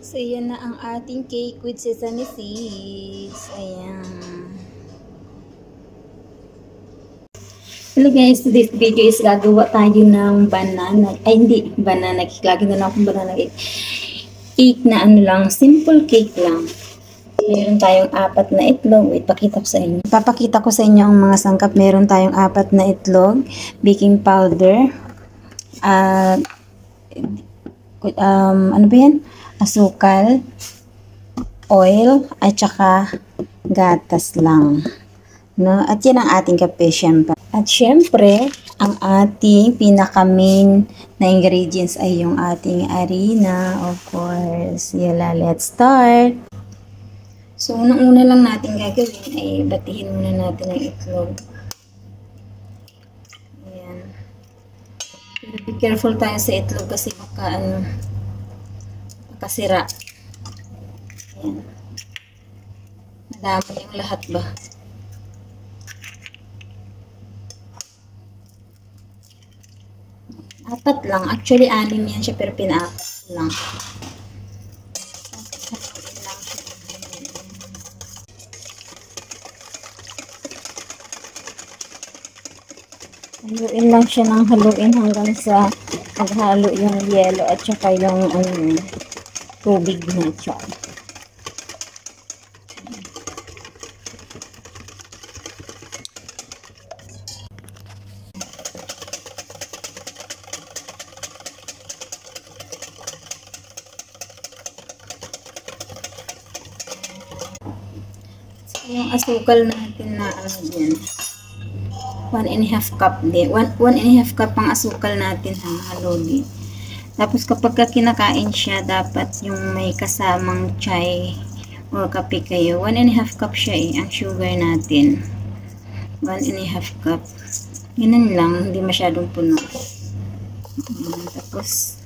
So, yan na ang ating cake with sesame seeds. Ayan. Hello guys, today's video is gagawa tayo ng banana. Ay, hindi. Banana cake. Lagi na lang akong banana cake. Cake na ano lang. Simple cake lang. Meron tayong 4 na itlog. Wait, pakita ko sa inyo. Papakita ko sa inyo ang mga sangkap. Meron tayong 4 na itlog. Baking powder. Ano ba yan? Asukal, oil, at saka gatas lang. No? At yan ang ating kape, syempre. At syempre, ang ating pinaka-main na ingredients ay yung ating harina, of course. Yala, let's start. So, unang-una lang natin gagawin ay batihin muna natin ang itlog. Ayan. Pero be careful tayo sa itlog kasi makasira. Ayan. Madami yung lahat ba? Apat lang. Actually, 6 yan siya pero pinaapat ko lang. Haluin lang siya ng haluin hanggang sa maghalo yung yelo at saka yung tubig na siya. So, yung asukal natin na yan. 1½ cup din. 1½ cup ang asukal natin halo din. Tapos kapag kinakain siya, dapat yung may kasamang chai or kape kayo. 1½ cup siya ang sugar natin. 1½ cup. Ganun lang, hindi masyadong puno. Tapos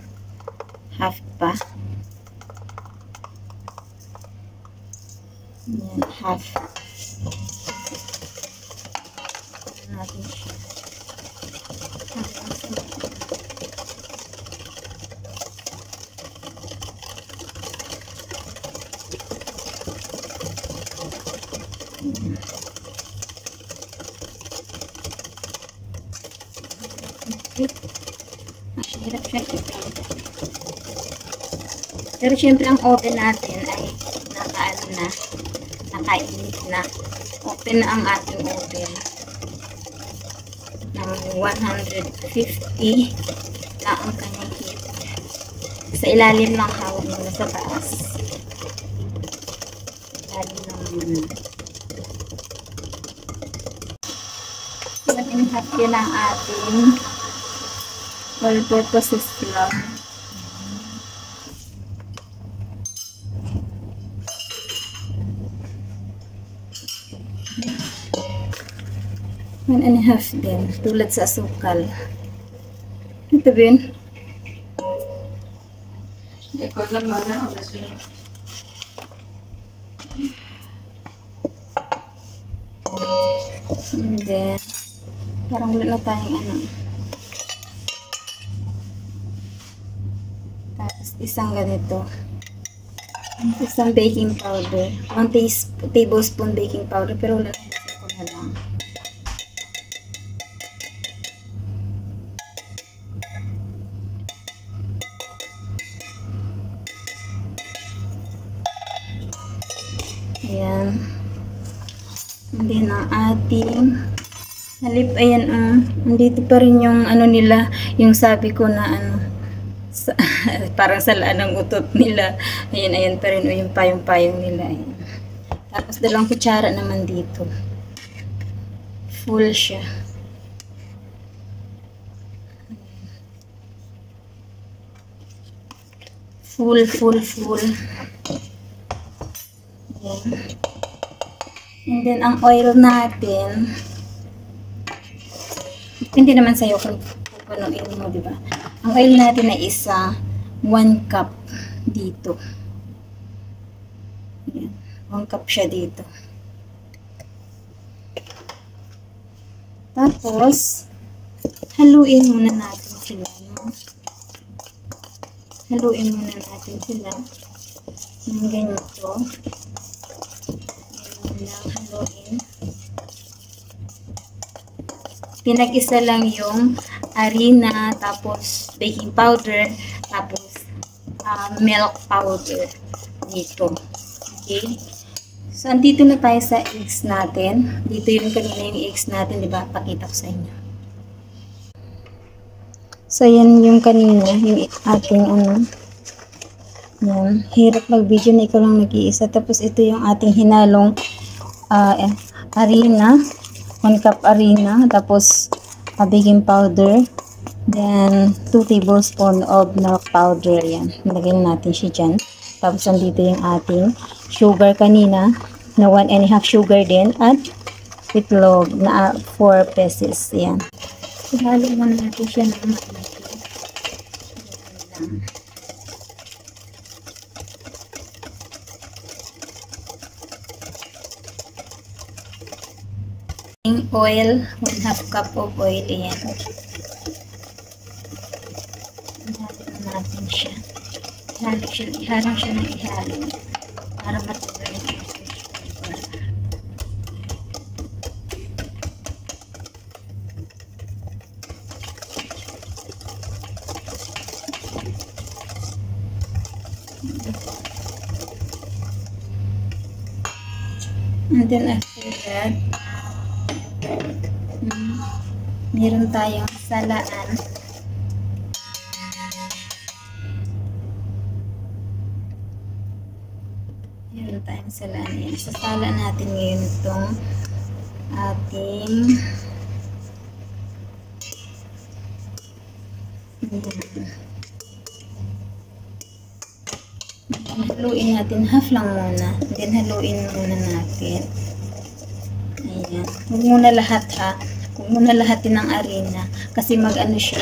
half pa. Yan, half. Natin siya. Mahirap siya ito. Pero syempre ang oven natin ay nakainit na. Open na ang ating oven. Ng 150 na ang kanyang heat. Sa ilalim lang hawak muna sa taas. Ilalim lang muna. 1½ yun ang ating all-purpose flour. One and a half din, tulad sa asukal. Ito din. And then, parang wala na tayong Tapos, isang ganito. Isang baking powder. 1 tablespoon baking powder, pero wala na lang. Ayan. And then, ang ating halip, ayan, andito pa rin yung nila, yung sabi ko na parang salaan ng utot nila. Ayan pa rin, yung payong-payong nila. Ayan. Tapos, 2 kutsara naman dito. Full siya. Full. And then, ang oil natin, hindi naman sa'yo kung pupunuin mo, diba? Ang oil natin ay 1 cup dito. Ayan. 1 cup siya dito. Tapos, haluin muna natin sila. Haluin muna natin sila. Ng ganito. Ganyan lang haluin. Pinag-isa lang yung harina, tapos baking powder, tapos milk powder dito. Okay? So, andito na tayo sa eggs natin. Dito yung kanina yung eggs natin, di ba? Pakita ko sa inyo. So, yan yung kanina, yung ating yan. Hirap mag-video na ikaw lang nag-iisa. Tapos, ito yung ating hinalong harina. 1 cup harina. Tapos, baking powder. Then, 2 tablespoons of milk powder. Yan. Nilagay na natin siya dyan. Tapos, andito yung ating sugar kanina. Na 1.5 sugar din. At itlog na 4 pieces. Yan. Ihalo muna natin siya ng maigi. Oil, 1/2 cup of oil. Ayan. Ihalo na natin siya. Ihalo siya ng ihalo. Para matuloy yung sugar. And then after that, meron tayong salaan. Meron tayong salaan. Yan. Sasala natin ngayon itong ating haluin natin. Half lang muna. Then haluin muna natin. Ayan. Huwag muna lahat ha. Huwag muna lahatin ng harina. Kasi mag-ano siya.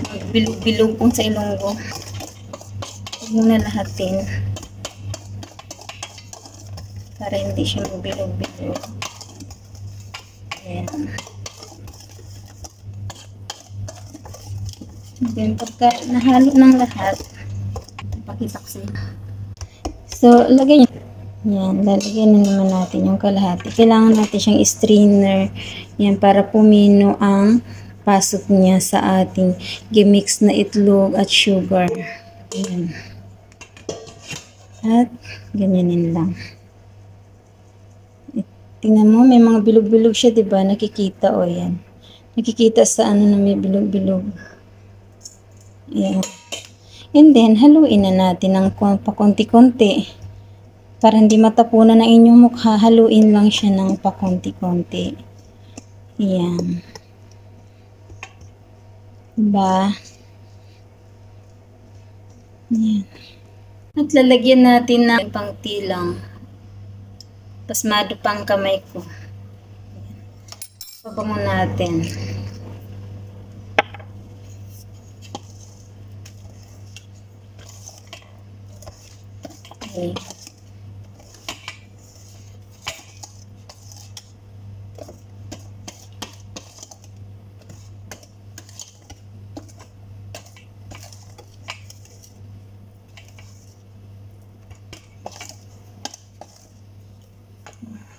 Magbilog-bilog kung sa Ilonggo. Huwag muna lahatin. Para hindi siya magbilog-bilog. Ayan. Then pagka nahalo ng lahat, pakita ko sa inyo. So, lagay nyo. Yan, lalagyan na naman natin yung kalahati. Kailangan natin siyang strainer. Yan, para pumino ang pasok niya sa ating gimix na itlog at sugar. Yan. At, ganyanin lang. Tingnan mo, may mga bilog-bilog siya, diba? Nakikita, o yan. Nakikita sa ano na may bilog-bilog. Yan. And then, haluin na natin ng pakonti-konti. Para hindi matapunan ng inyong mukha, haluin lang siya ng pakonti-konti. Yan. Diba? Yan. At lalagyan natin ng pangtilang. Pasmado pang kamay ko. Pabango natin. Okay.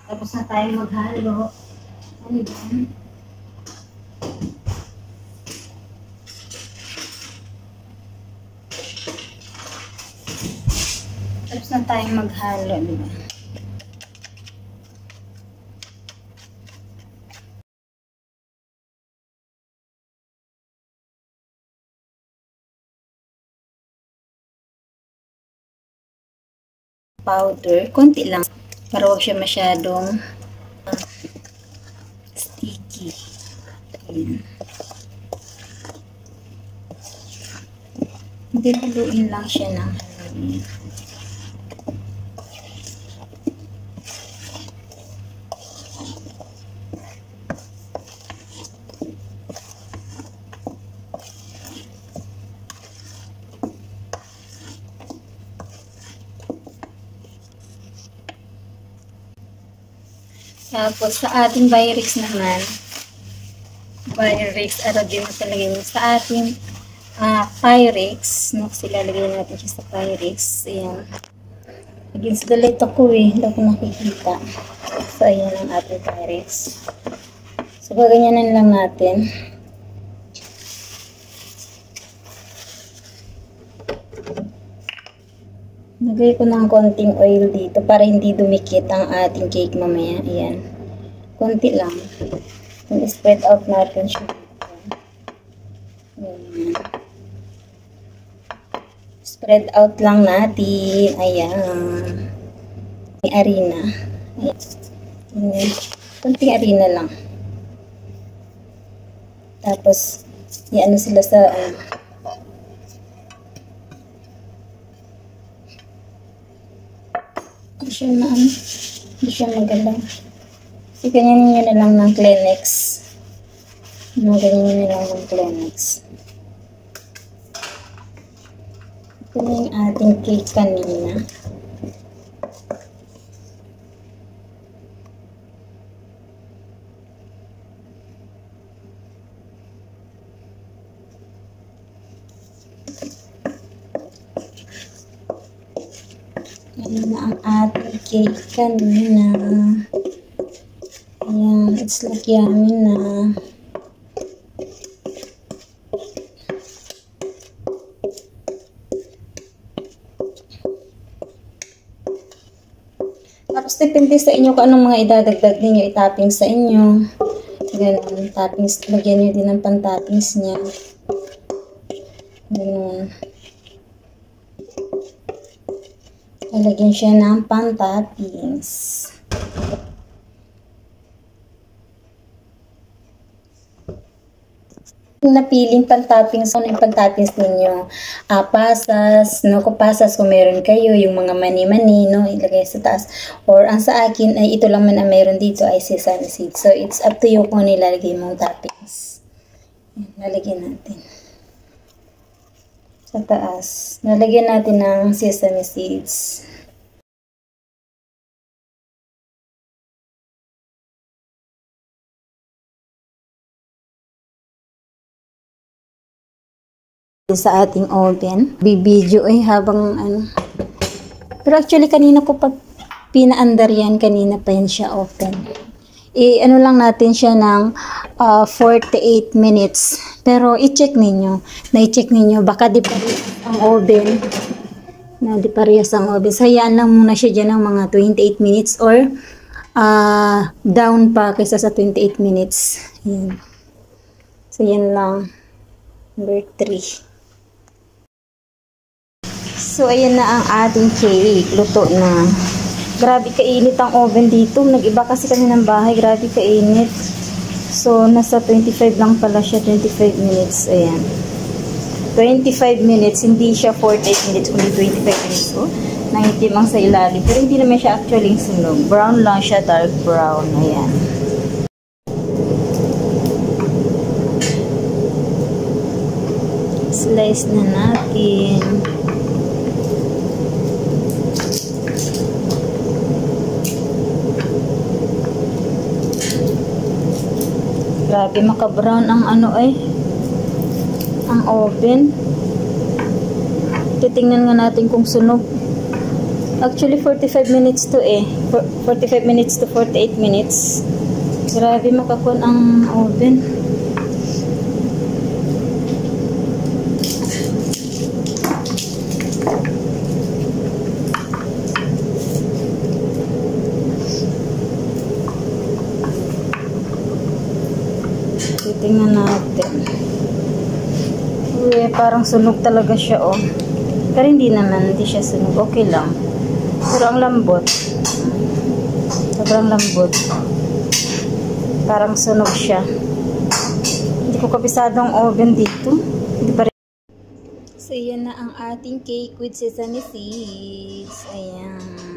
Tapos na tayo maghalo. Ano yan? Tapos na tayo maghalo, diba? Powder, konti lang. Para huwag siya masyadong sticky. Ayan. Hindi, haluin lang siya ng haluin. Tapos, sa ating Pyrex naman, Pyrex, aragin mo talaga yun. Sa ating Pyrex, no, silalagay natin siya sa Pyrex. Ayan. Against the light ako eh. Hindi ako nakikita. So, ayan ang ating Pyrex. So, gaganyanan lang natin. Lagay ko ng konting oil dito para hindi dumikit ang ating cake mamaya. Ayan. Konti lang. I-spread out natin siya dito. Ayan. Spread out lang natin. Ayan. May harina. Ayan. Ayan. Konting harina lang. Tapos, i-ano sila sa hindi siya magalaw. So, ganyan nyo na lang ng Kleenex. Ganyan nyo na lang ng Kleenex. Ito na yung ating cake kanina. Ayan na ang ating cake kanina. Ayan, it's like yummy na. Tapos, depende sa inyo kung anong mga idadagdag ninyo, itapping sa inyo. Ganun, toppings, lagyan nyo din ng pan-toppings niya. Ganun. Lagyan siya ng pan-toppings. Napiling pan-toppings, ano yung pan-toppings ninyo? Pasas, no? Kung pasas, kung meron kayo, yung mga mani-mani, no? Ilagay sa taas. Or, ang sa akin, ay ito lang man ang meron dito, ay sesame seeds. So, it's up to you kung nilalagay mong toppings. Lalagyan natin. Sa taas. Nalagyan natin ng sesame seeds. Sa ating oven. Bibidyo ay habang ano. Pero actually kanina ko pa pinaandar yan. Kanina pa yan siya open. Ano lang natin siya ng 48 minutes. Pero i-check ninyo. Na-check ninyo. Baka di parehas ang oven. Di parehas ang oven. So, hayaan lang muna siya dyan ng mga 28 minutes or down pa kaysa sa 28 minutes. Yan. So, yan lang. Number 3. So, ayan na ang ating cake. Luto na. Grabe kainit ang oven dito. Nag-iba kasi kami ng bahay. Grabe kainit. So, nasa 25 lang pala siya. 25 minutes. Ayan. 25 minutes. Hindi siya 48 minutes. Kundi 25 minutes. So, nangitim ang sa ilalim. Pero hindi naman siya actually sunog. Brown lang siya. Dark brown. Ayan. Slice na natin. Grabe, maka-brown ang ano ang oven. Titingnan nga natin kung sunog. Actually, 45 minutes to 45 minutes to 48 minutes. Grabe, makakun ang oven. Tingnan natin. Uy, parang sunog talaga siya, oh. Pero hindi naman, hindi siya sunog. Okay lang. Pero ang lambot. Sobrang lambot. Parang sunog siya. Hindi ko kabisado ang oven dito. Hindi pa rin. So, yan na ang ating cake with sesame seeds. Ayan.